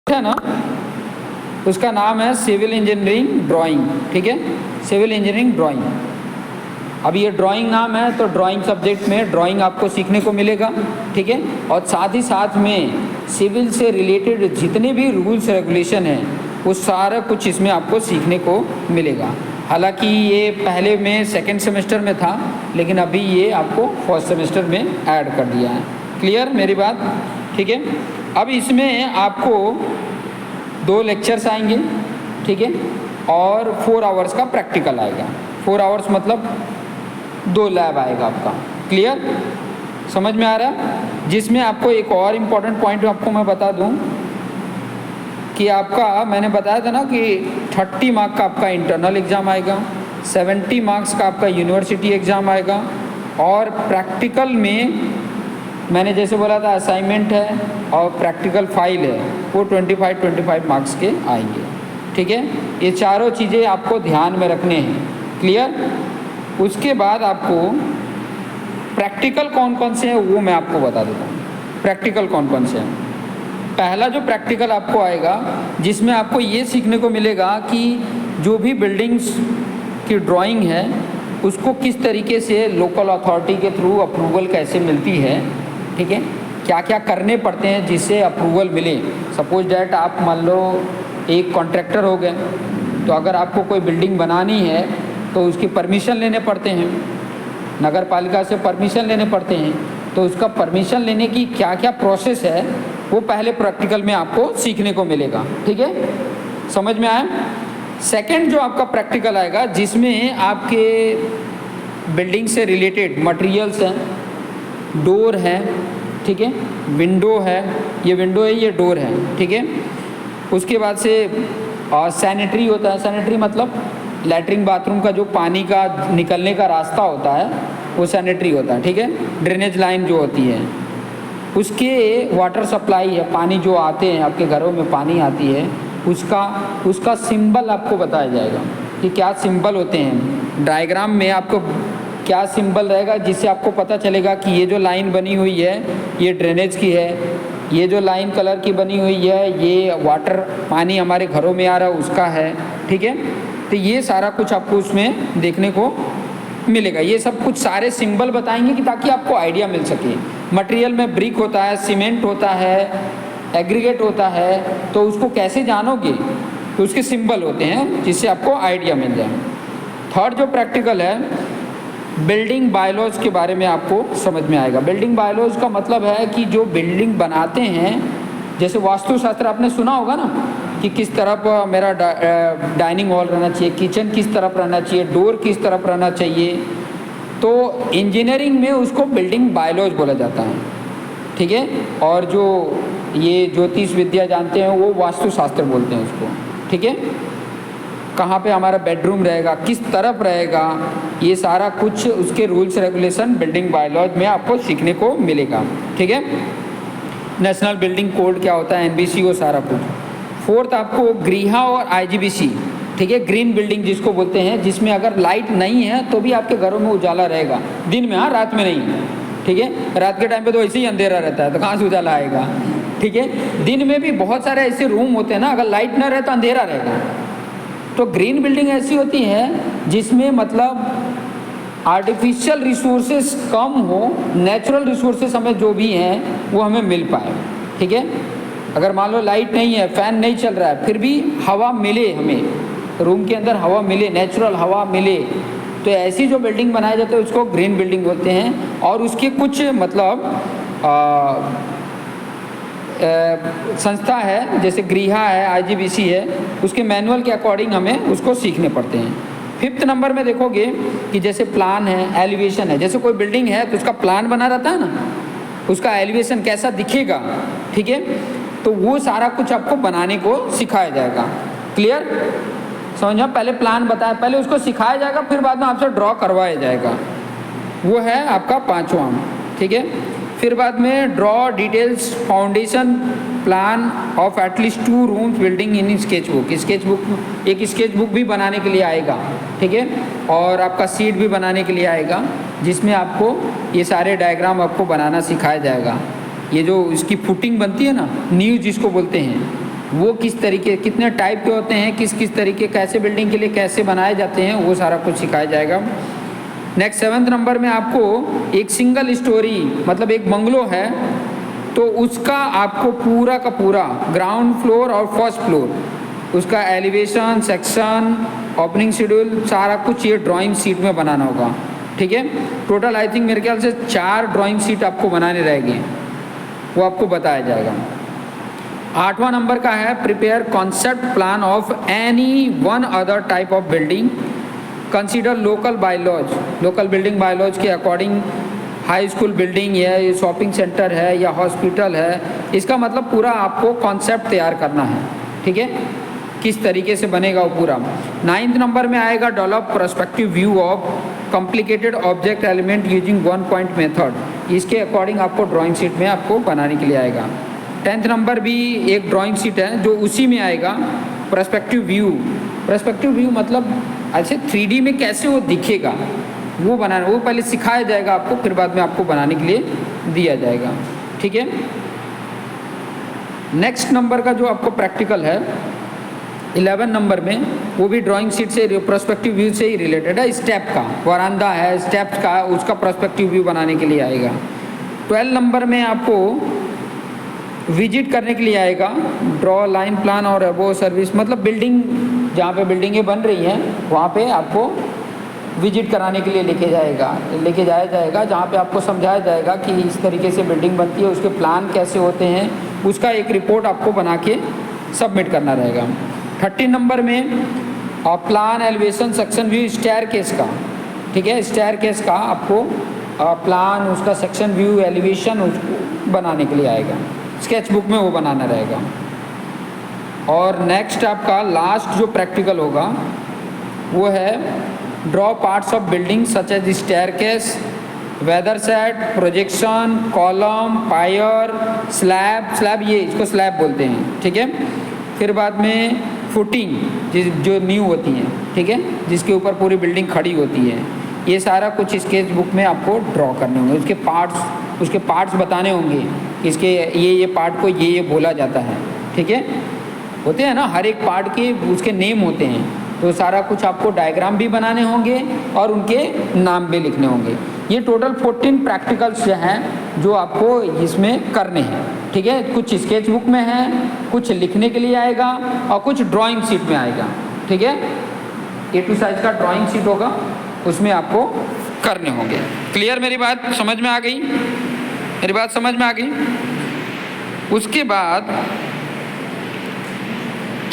है ना, उसका नाम है सिविल इंजीनियरिंग ड्राइंग। ठीक है, सिविल इंजीनियरिंग ड्राइंग। अब ये ड्राइंग नाम है तो ड्राइंग सब्जेक्ट में ड्राइंग आपको सीखने को मिलेगा। ठीक है, और साथ ही साथ में सिविल से रिलेटेड जितने भी रूल्स रेगुलेशन हैं वो सारा कुछ इसमें आपको सीखने को मिलेगा। हालांकि ये पहले में सेकंड सेमेस्टर में था, लेकिन अभी ये आपको फर्स्ट सेमेस्टर में ऐड कर दिया है। क्लियर मेरी बात? ठीक है, अब इसमें आपको 2 लेक्चर्स आएंगे। ठीक है, और 4 आवर्स का प्रैक्टिकल आएगा। 4 आवर्स मतलब 2 लैब आएगा आपका। क्लियर, समझ में आ रहा है? जिसमें आपको एक और इम्पॉर्टेंट पॉइंट आपको मैं बता दूं कि आपका मैंने बताया था ना कि 30 मार्क का आपका इंटरनल एग्ज़ाम आएगा, 70 मार्क्स का आपका यूनिवर्सिटी एग्ज़ाम आएगा, और प्रैक्टिकल में मैंने जैसे बोला था असाइनमेंट है और प्रैक्टिकल फाइल है, वो 25 मार्क्स के आएंगे। ठीक है, ये चारों चीज़ें आपको ध्यान में रखने हैं। क्लियर? उसके बाद आपको प्रैक्टिकल कौन कौन से हैं वो मैं आपको बता देता हूँ। प्रैक्टिकल कौन कौन से हैं? पहला जो प्रैक्टिकल आपको आएगा जिसमें आपको ये सीखने को मिलेगा कि जो भी बिल्डिंग्स की ड्राइंग है उसको किस तरीके से लोकल अथॉरिटी के थ्रू अप्रूवल कैसे मिलती है। ठीक है, क्या क्या करने पड़ते हैं जिससे अप्रूवल मिले। सपोज डैट आप मान लो एक कॉन्ट्रैक्टर हो गए, तो अगर आपको कोई बिल्डिंग बनानी है तो उसकी परमिशन लेने पड़ते हैं, नगर पालिका से परमिशन लेने पड़ते हैं। तो उसका परमिशन लेने की क्या क्या प्रोसेस है वो पहले प्रैक्टिकल में आपको सीखने को मिलेगा। ठीक है, समझ में आया? सेकंड जो आपका प्रैक्टिकल आएगा जिसमें आपके बिल्डिंग से रिलेटेड मटेरियल्स हैं, डोर है, ठीक है, विंडो है, ये विंडो है, ये डोर है। ठीक है, उसके बाद से सैनिटरी होता है। सैनिटरी मतलब लैट्रिन बाथरूम का जो पानी का निकलने का रास्ता होता है वो सैनिटरी होता है। ठीक है, ड्रेनेज लाइन जो होती है उसके वाटर सप्लाई है, पानी जो आते हैं आपके घरों में पानी आती है उसका सिंबल आपको बताया जाएगा कि क्या सिंबल होते हैं। डायग्राम में आपको क्या सिंबल रहेगा जिससे आपको पता चलेगा कि ये जो लाइन बनी हुई है ये ड्रेनेज की है, ये जो लाइन कलर की बनी हुई है ये वाटर पानी हमारे घरों में आ रहा है उसका है। ठीक है, तो ये सारा कुछ आपको उसमें देखने को मिलेगा। ये सब कुछ सारे सिंबल बताएंगे कि ताकि आपको आइडिया मिल सके। मटेरियल में ब्रिक होता है, सीमेंट होता है, एग्रीगेट होता है, तो उसको कैसे जानोगे तो उसके सिंबल होते हैं जिससे आपको आइडिया मिल जाए। थर्ड जो प्रैक्टिकल है बिल्डिंग बायलॉज के बारे में आपको समझ में आएगा। बिल्डिंग बायलॉज का मतलब है कि जो बिल्डिंग बनाते हैं, जैसे वास्तुशास्त्र आपने सुना होगा ना कि किस तरफ मेरा डाइनिंग हॉल रहना चाहिए, किचन किस तरफ रहना चाहिए, डोर किस तरफ रहना चाहिए, तो इंजीनियरिंग में उसको बिल्डिंग बायलॉज बोला जाता है। ठीक है, और जो ये ज्योतिष विद्या जानते हैं वो वास्तुशास्त्र बोलते हैं उसको। ठीक है, कहाँ पे हमारा बेडरूम रहेगा, किस तरफ रहेगा, ये सारा कुछ उसके रूल्स रेगुलेशन बिल्डिंग बायलॉज में आपको सीखने को मिलेगा। ठीक है, नेशनल बिल्डिंग कोड क्या होता है, NBC, वो सारा कुछ। फोर्थ आपको गृहा और IGBC, ठीक है, ग्रीन बिल्डिंग जिसको बोलते हैं, जिसमें अगर लाइट नहीं है तो भी आपके घरों में उजाला रहेगा, दिन में, हाँ, रात में नहीं। ठीक है, रात के टाइम पे तो ऐसे ही अंधेरा रहता है तो कहाँ से उजाला आएगा। ठीक है, दिन में भी बहुत सारे ऐसे रूम होते हैं ना, अगर लाइट ना रहे तो अंधेरा रहेगा। तो ग्रीन बिल्डिंग ऐसी होती है जिसमें मतलब आर्टिफिशियल रिसोर्सेज कम हो, नेचुरल रिसोर्सेज हमें जो भी हैं वो हमें मिल पाए। ठीक है, अगर मान लो लाइट नहीं है, फ़ैन नहीं चल रहा है, फिर भी हवा मिले, हमें रूम के अंदर हवा मिले, नेचुरल हवा मिले, तो ऐसी जो बिल्डिंग बनाए जाते हैं उसको ग्रीन बिल्डिंग बोलते हैं। और उसके कुछ मतलब संस्था है, जैसे गृहा है, IGBC है, उसके मैनुअल के अकॉर्डिंग हमें उसको सीखने पड़ते हैं। 5th नंबर में देखोगे कि जैसे प्लान है, एलिवेशन है, जैसे कोई बिल्डिंग है तो उसका प्लान बना रहता है ना, उसका एलिवेशन कैसा दिखेगा। ठीक है, तो वो सारा कुछ आपको बनाने को सिखाया जाएगा। क्लियर, समझो, पहले प्लान बताया, पहले उसको सिखाया जाएगा, फिर बाद में आपसे ड्रॉ करवाया जाएगा। वो है आपका 5वां। ठीक है, फिर बाद में draw details foundation plan of at least 2 rooms building in sketchbook. Sketchbook, एक स्केचबुक भी बनाने के लिए आएगा। ठीक है, और आपका सीट भी बनाने के लिए आएगा जिसमें आपको ये सारे डायग्राम आपको बनाना सिखाया जाएगा। ये जो इसकी फुटिंग बनती है ना, नींव जिसको बोलते हैं, वो किस तरीके, कितने टाइप के होते हैं, किस किस तरीके, कैसे बिल्डिंग के लिए कैसे बनाए जाते हैं, वो सारा कुछ सिखाया जाएगा। नेक्स्ट 7th नंबर में आपको एक सिंगल स्टोरी, मतलब एक बंगलो है तो उसका आपको पूरा का पूरा ग्राउंड फ्लोर और फर्स्ट फ्लोर, उसका एलिवेशन, सेक्शन, ओपनिंग शेड्यूल, सारा कुछ ये ड्राइंग शीट में बनाना होगा। ठीक है, टोटल आई थिंक मेरे ख्याल से 4 ड्राइंग शीट आपको बनाने रहेंगे, वो आपको बताया जाएगा। 8वां नंबर का है prepare concept plan of any one other type of building, consider local bylaws, local building bylaws के अकॉर्डिंग हाई स्कूल बिल्डिंग है, ये शॉपिंग सेंटर है या हॉस्पिटल है, इसका मतलब पूरा आपको कॉन्सेप्ट तैयार करना है। ठीक है, किस तरीके से बनेगा वो पूरा। 9th नंबर में आएगा develop perspective view of complicated object element using 1 point method, इसके अकॉर्डिंग आपको ड्राइंग शीट में आपको बनाने के लिए आएगा। 10th नंबर भी एक ड्राइंग शीट है जो उसी में आएगा, पर्सपेक्टिव व्यू। पर्सपेक्टिव व्यू मतलब ऐसे 3D में कैसे वो दिखेगा वो बनाना, वो पहले सिखाया जाएगा आपको, फिर बाद में आपको बनाने के लिए दिया जाएगा। ठीक है, नेक्स्ट नंबर का जो आपको प्रैक्टिकल है 11 नंबर में, वो भी ड्राइंग शीट से पर्सपेक्टिव व्यू से ही रिलेटेड है। स्टेप का वरांदा है, स्टेप्स का, उसका पर्सपेक्टिव व्यू बनाने के लिए आएगा। 12 नंबर में आपको विजिट करने के लिए आएगा, ड्रॉ लाइन प्लान और अबो सर्विस, मतलब बिल्डिंग जहाँ पे बिल्डिंगें बन रही हैं वहाँ पे आपको विजिट कराने के लिए लेके जाया जाएगा, जहाँ पे आपको समझाया जाएगा कि इस तरीके से बिल्डिंग बनती है, उसके प्लान कैसे होते हैं, उसका एक रिपोर्ट आपको बना के सबमिट करना रहेगा। 13 नंबर में plan elevation section view staircase का। ठीक है, स्टेयरकेस का आपको प्लान, उसका सेक्शन व्यू, एलिवेशन उसको बनाने के लिए आएगा, स्केच बुक में वो बनाना रहेगा। और नेक्स्ट आपका लास्ट जो प्रैक्टिकल होगा वो है draw parts of building such as staircase, weather shed, projection, column, pier, slab, ये इसको स्लैब बोलते हैं। ठीक है, फिर बाद में फुटिंग जो नींव होती है, ठीक है, जिसके ऊपर पूरी बिल्डिंग खड़ी होती है, ये सारा कुछ स्केच बुक में आपको ड्रॉ करने होंगे। उसके पार्ट्स बताने होंगे कि इसके ये पार्ट को ये बोला जाता है। ठीक है, होते हैं ना, हर एक पार्ट के उसके नेम होते हैं, तो सारा कुछ आपको डायग्राम भी बनाने होंगे और उनके नाम भी लिखने होंगे। ये टोटल 14 प्रैक्टिकल्स हैं जो आपको इसमें करने हैं। ठीक है, कुछ स्केच बुक में है, कुछ लिखने के लिए आएगा और कुछ ड्राइंग शीट में आएगा। ठीक है, A2 साइज का ड्राइंग शीट होगा, उसमें आपको करने होंगे। क्लियर, मेरी बात समझ में आ गई? मेरी बात समझ में आ गई? उसके बाद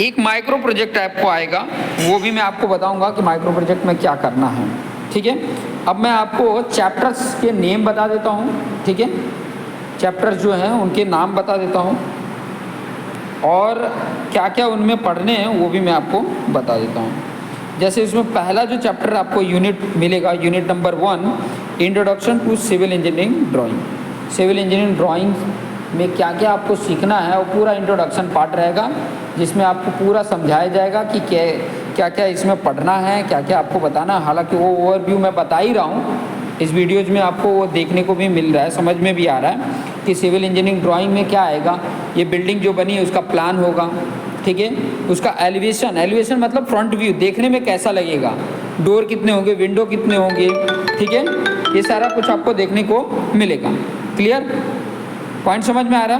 एक माइक्रो प्रोजेक्ट आपको आएगा, वो भी मैं आपको बताऊंगा कि माइक्रो प्रोजेक्ट में क्या करना है। ठीक है, अब मैं आपको चैप्टर्स के नेम बता देता हूँ। ठीक है, चैप्टर्स जो हैं उनके नाम बता देता हूँ और क्या क्या उनमें पढ़ने हैं वो भी मैं आपको बता देता हूँ। जैसे इसमें पहला जो चैप्टर आपको यूनिट मिलेगा, unit number 1, introduction to civil engineering drawing. Civil engineering drawing में क्या क्या आपको सीखना है वो पूरा इंट्रोडक्शन पार्ट रहेगा, जिसमें आपको पूरा समझाया जाएगा कि क्या क्या इसमें पढ़ना है, क्या क्या आपको बताना है। हालांकि वो ओवरव्यू मैं बता ही रहा हूँ, इस वीडियोज़ में आपको वो देखने को भी मिल रहा है, समझ में भी आ रहा है कि सिविल इंजीनियरिंग ड्राइंग में क्या आएगा। ये बिल्डिंग जो बनी है उसका प्लान होगा। ठीक है, उसका एलिवेशन मतलब फ्रंट व्यू, देखने में कैसा लगेगा, डोर कितने होंगे, विंडो कितने होंगे। ठीक है, ये सारा कुछ आपको देखने को मिलेगा। क्लियर, पॉइंट समझ में आ रहा?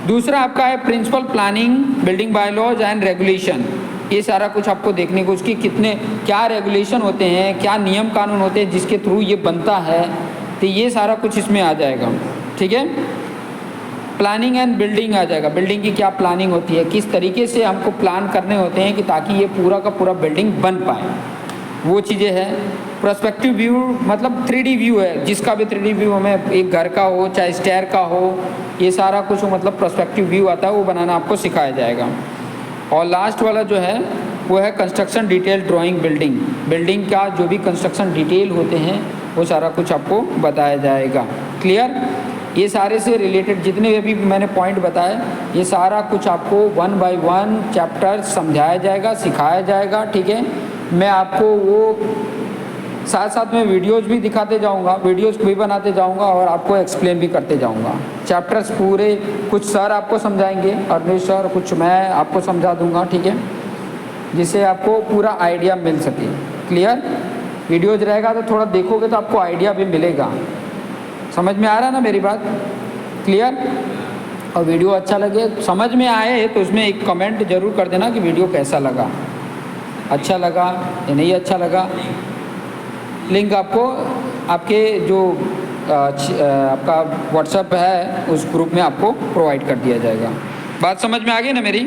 दूसरा आपका है principle planning, building bylaws and regulation. ये सारा कुछ आपको देखने को, उसकी क्या रेगुलेशन होते हैं, क्या नियम कानून होते हैं जिसके थ्रू ये बनता है, तो ये सारा कुछ इसमें आ जाएगा। ठीक है, प्लानिंग एंड बिल्डिंग आ जाएगा, बिल्डिंग की क्या प्लानिंग होती है, किस तरीके से हमको प्लान करने होते हैं कि ताकि ये पूरा का पूरा बिल्डिंग बन पाए, वो चीज़ें हैं। पर्सपेक्टिव व्यू मतलब 3D व्यू है, जिसका भी 3D व्यू हमें एक घर का हो चाहे स्टेयर का हो, ये सारा कुछ मतलब पर्सपेक्टिव व्यू आता है, वो बनाना आपको सिखाया जाएगा। और लास्ट वाला जो है वो है कंस्ट्रक्शन डिटेल ड्राइंग, बिल्डिंग का जो भी कंस्ट्रक्शन डिटेल होते हैं वो सारा कुछ आपको बताया जाएगा। क्लियर, ये सारे से रिलेटेड जितने भी मैंने पॉइंट बताए, ये सारा कुछ आपको 1 बाय 1 चैप्टर समझाया जाएगा, सिखाया जाएगा। ठीक है, मैं आपको वो साथ साथ में वीडियोस भी दिखाते जाऊंगा, वीडियोस भी बनाते जाऊंगा और आपको एक्सप्लेन भी करते जाऊंगा। चैप्टर्स पूरे कुछ सर आपको समझाएंगे और सर कुछ मैं आपको समझा दूंगा, ठीक है, जिससे आपको पूरा आइडिया मिल सके। क्लियर? वीडियोज रहेगा तो थोड़ा देखोगे तो आपको आइडिया भी मिलेगा। समझ में आ रहा है ना मेरी बात? क्लियर? और वीडियो अच्छा लगे, समझ में आए तो उसमें एक कमेंट ज़रूर कर देना कि वीडियो कैसा लगा, अच्छा लगा या नहीं अच्छा लगा। लिंक आपको आपके जो आपका व्हाट्सएप है उस ग्रुप में आपको प्रोवाइड कर दिया जाएगा। बात समझ में आ गई ना मेरी?